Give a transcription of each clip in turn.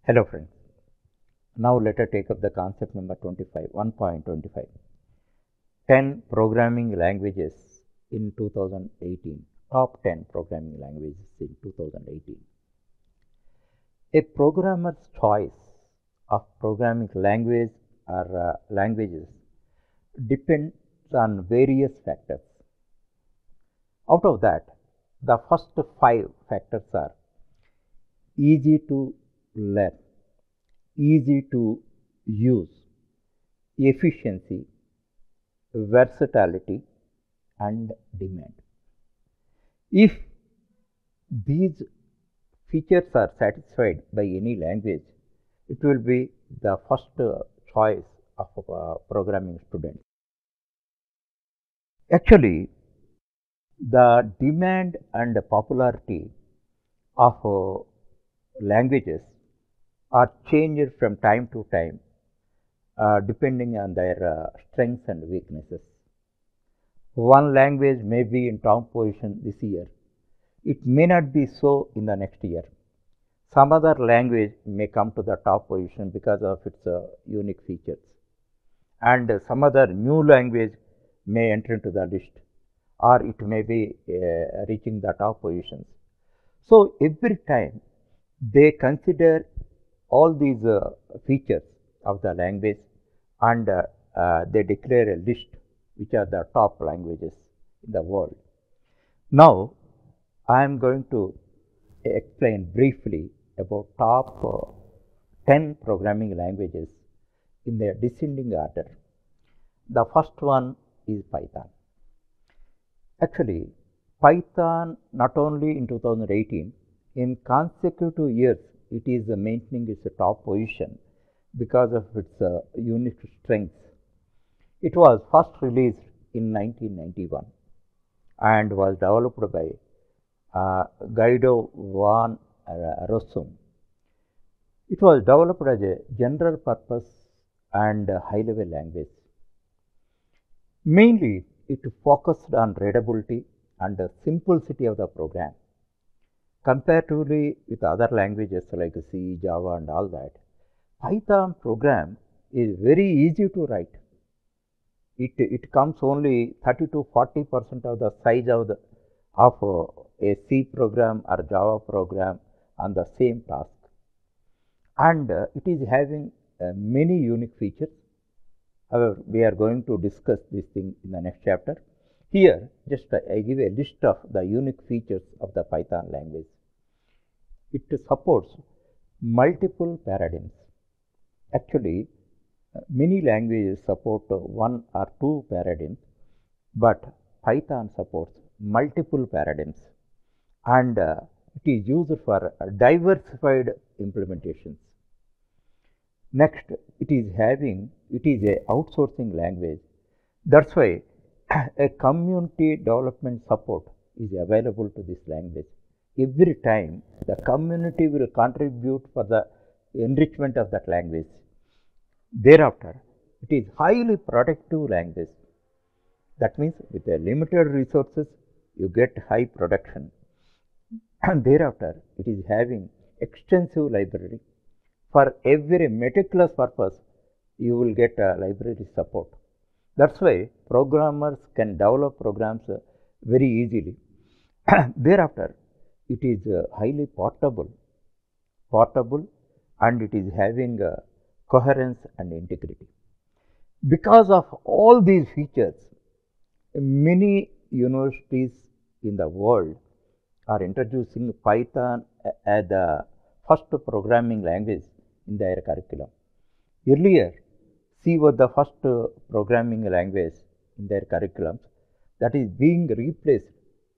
Hello friends. Now let us take up the concept number 25, 1.25. 10 programming languages in 2018. Top 10 programming languages in 2018. A programmer's choice of programming language or languages depends on various factors. Out of that, the first 5 factors are easy to learn, easy to use, efficiency, versatility, and demand. If these features are satisfied by any language, it will be the first choice of a programming student. Actually, the demand and popularity of languages are changed from time to time depending on their strengths and weaknesses. One language may be in top position this year. It may not be so in the next year. Some other language may come to the top position because of its unique features. And some other new language may enter into the list, or it may be reaching the top positions. So, every time they consider all these features of the language and they declare a list which are the top languages in the world. Now, I am going to explain briefly about top 10 programming languages in their descending order. The first one is Python. Actually, Python not only in 2018, in consecutive years it is maintaining its top position because of its unique strengths. It was first released in 1991 and was developed by Guido van Rossum. It was developed as a general purpose and high level language. Mainly, it focused on readability and the simplicity of the program. Comparatively with other languages like C, Java and all that, Python program is very easy to write. It comes only 30 to 40% of the size of a C program or Java program on the same task. And it is having many unique features. However, we are going to discuss this thing in the next chapter. Here, just I give a list of the unique features of the Python language. It supports multiple paradigms. Actually, many languages support one or two paradigms, but Python supports multiple paradigms, and it is used for diversified implementations. Next, it is a outsourcing language. That's why a community development support is available to this language. Every time the community will contribute for the enrichment of that language. Thereafter, it is highly productive language. That means with a limited resources, you get high production. And thereafter, it is having extensive library. For every meticulous purpose, you will get library support. That's why programmers can develop programs very easily. Thereafter, it is highly portable, and it is having coherence and integrity. Because of all these features, many universities in the world are introducing Python as the first programming language in their curriculum. Earlier, C was the first programming language in their curriculums that is being replaced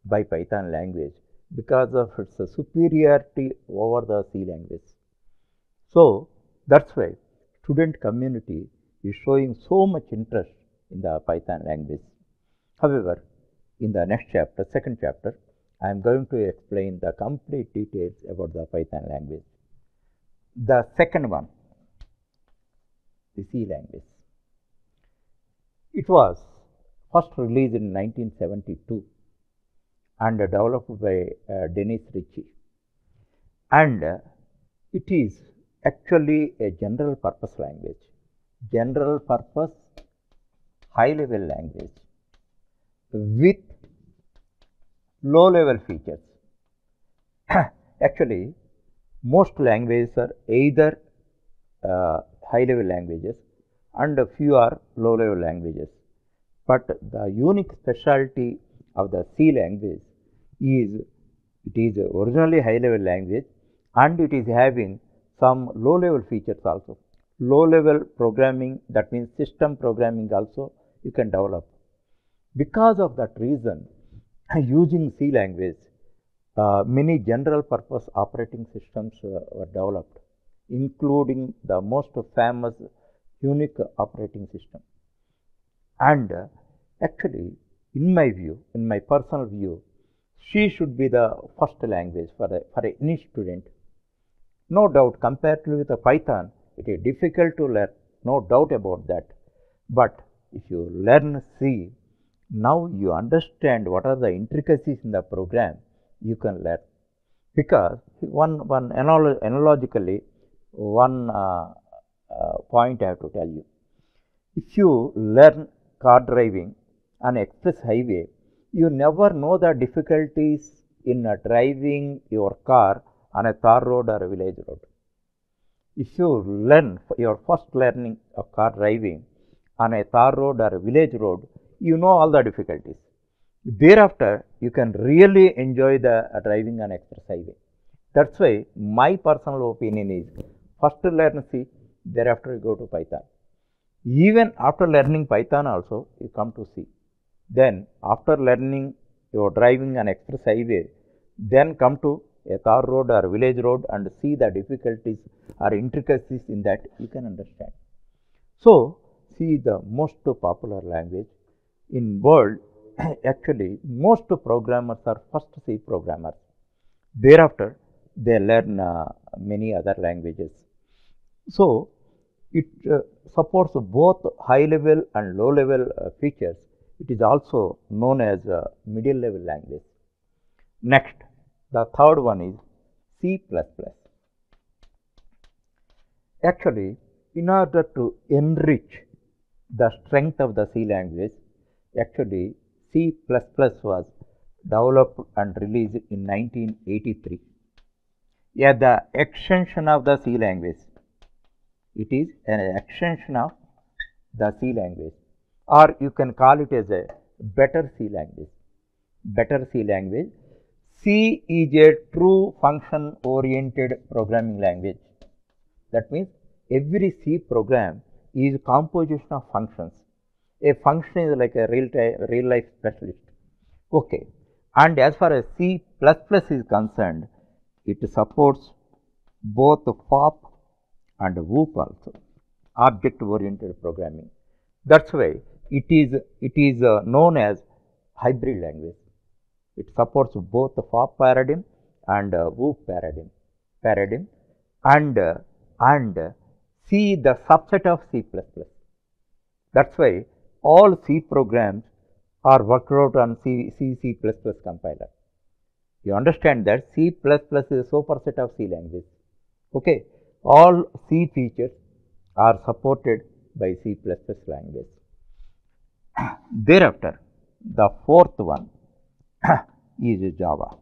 by Python language because of its superiority over the C language. So, that's why student community is showing so much interest in the Python language. However, in the next chapter, second chapter, I am going to explain the complete details about the Python language. The second one, the C language. It was first released in 1972 and developed by Dennis Ritchie. And it is actually a general purpose language, general purpose high level language with low level features. Actually, most languages are either high level languages and a few are low level languages. But the unique specialty of the C language is it is originally high level language and it is having some low level features also. Low level programming, that means system programming also you can develop. Because of that reason, using C language, many general purpose operating systems were developed, including the most famous unique operating system. And actually, in my view, in my personal view, C should be the first language for any student. No doubt, compared with the Python, it is difficult to learn, no doubt about that. But if you learn C, now you understand what are the intricacies in the program, you can learn. Because analogically, one point I have to tell you. If you learn car driving on express highway, you never know the difficulties in driving your car on a tar road or a village road. If you learn your first learning of car driving on a tar road or a village road, you know all the difficulties. Thereafter, you can really enjoy the driving on express highway. That's why my personal opinion is first learn C, thereafter you go to Python. Even after learning Python also, you come to C. Then after learning your driving on express highway, then come to a tar road or village road and see the difficulties or intricacies in that you can understand. So, C is the most popular language in world. Actually, most programmers are first C programmers. Thereafter, they learn many other languages. So, it supports both high level and low level features. It is also known as a middle level language. Next, the third one is C++. Actually, in order to enrich the strength of the C language, actually C++ was developed and released in 1983. Yeah, the extension of the C language. It is an extension of the C language, or you can call it as a better C language. Better C language. C is a true function oriented programming language. That means every C program is a composition of functions. A function is like a real life specialist. Okay. And as far as C++ is concerned, it supports both FOP and WOOP also, object oriented programming. That's why it is known as hybrid language. It supports both the FOP paradigm and WOOP paradigm and C the subset of C++. That's why all C programs are worked out on C++ compiler. You understand that C++ is a superset of C language. Okay. All C features are supported by C++ language. Thereafter, the fourth one is Java.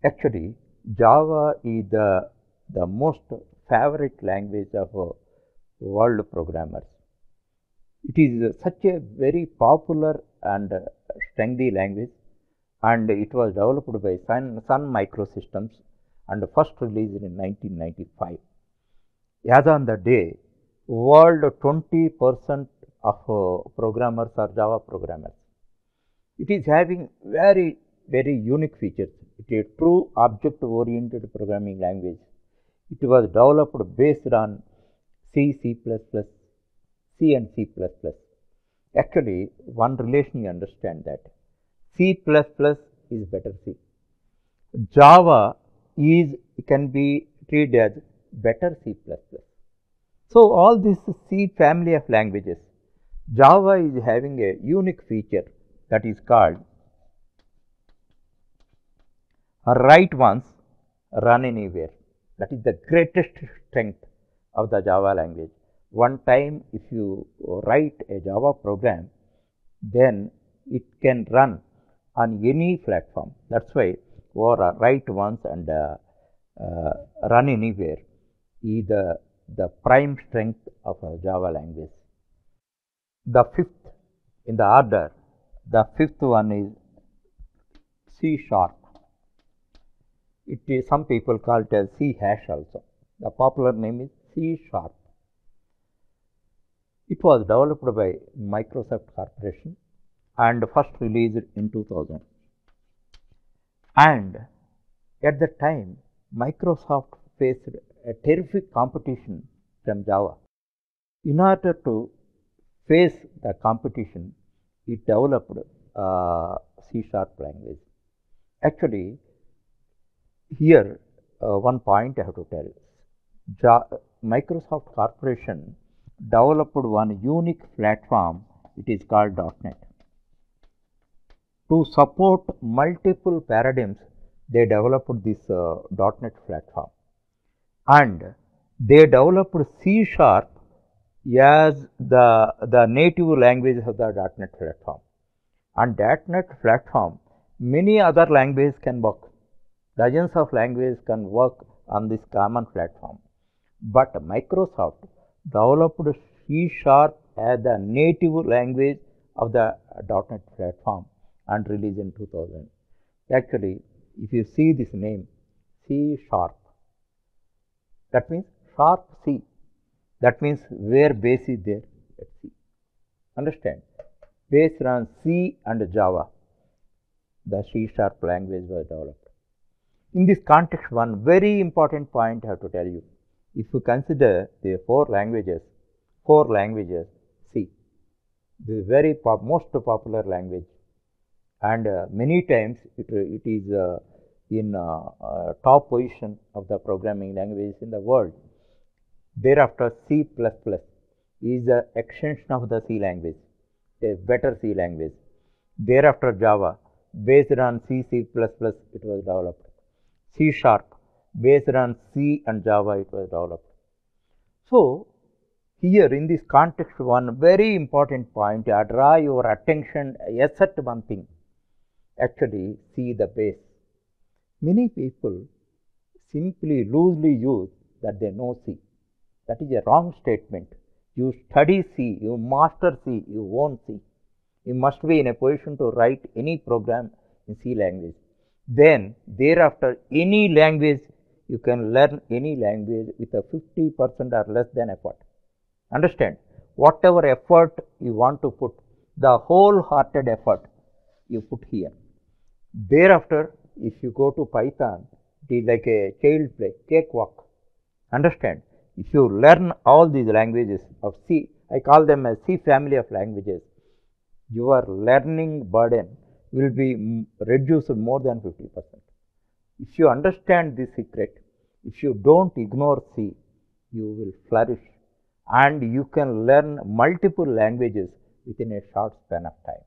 Actually, Java is the most favorite language of world programmers. It is such a very popular and strengthy language, and it was developed by Sun Microsystems and first released in 1995. As on the day, world 20% of programmers are Java programmers. It is having very unique features. It is a true object oriented programming language. It was developed based on C, C++, C and C++. Actually, one relation you understand that C++ is better C. Java can be treated as better C++. So, all this C family of languages, Java is having a unique feature that is called write once, run anywhere. That is the greatest strength of the Java language. One time if you write a Java program, then it can run on any platform. That's why write once and run anywhere is the prime strength of a Java language. The fifth in the order, the fifth one is C sharp. It is, some people call it as C hash also. The popular name is C sharp. It was developed by Microsoft Corporation and first released in 2000. And at that time, Microsoft faced a terrific competition from Java. In order to face the competition, it developed C sharp language. Actually, here one point I have to tell. Microsoft Corporation developed one unique platform, it is called .NET. To support multiple paradigms, they developed this .NET platform, and they developed C sharp as the native language of the .NET platform. On .NET platform, many other languages can work. Dozens of languages can work on this common platform. But Microsoft developed C sharp as the native language of the .NET platform and released in 2000. Actually, if you see this name, C sharp, that means sharp C. That means where base is there at C. Understand? Based on C and Java, the C sharp language was developed. In this context, one very important point I have to tell you. If you consider the four languages, C, this is very most popular language, and many times it is in top position of the programming languages in the world. Thereafter, C++ is the extension of the C language, a better C language. Thereafter, Java, based on C, C++, it was developed. C sharp, based on C and Java, it was developed. So, here in this context, one very important point, I draw your attention at one thing. Actually, see the base. Many people simply loosely use that they know C. That is a wrong statement. You study C, you master C, you own C. You must be in a position to write any program in C language. Then, thereafter, any language, you can learn any language with a 50% or less than effort. Understand? Whatever effort you want to put, the wholehearted effort you put here. Thereafter, if you go to Python, it is like a child play, cakewalk. Understand? If you learn all these languages of C, I call them as C family of languages, your learning burden will be reduced more than 50%. If you understand this secret, if you don't ignore C, you will flourish and you can learn multiple languages within a short span of time.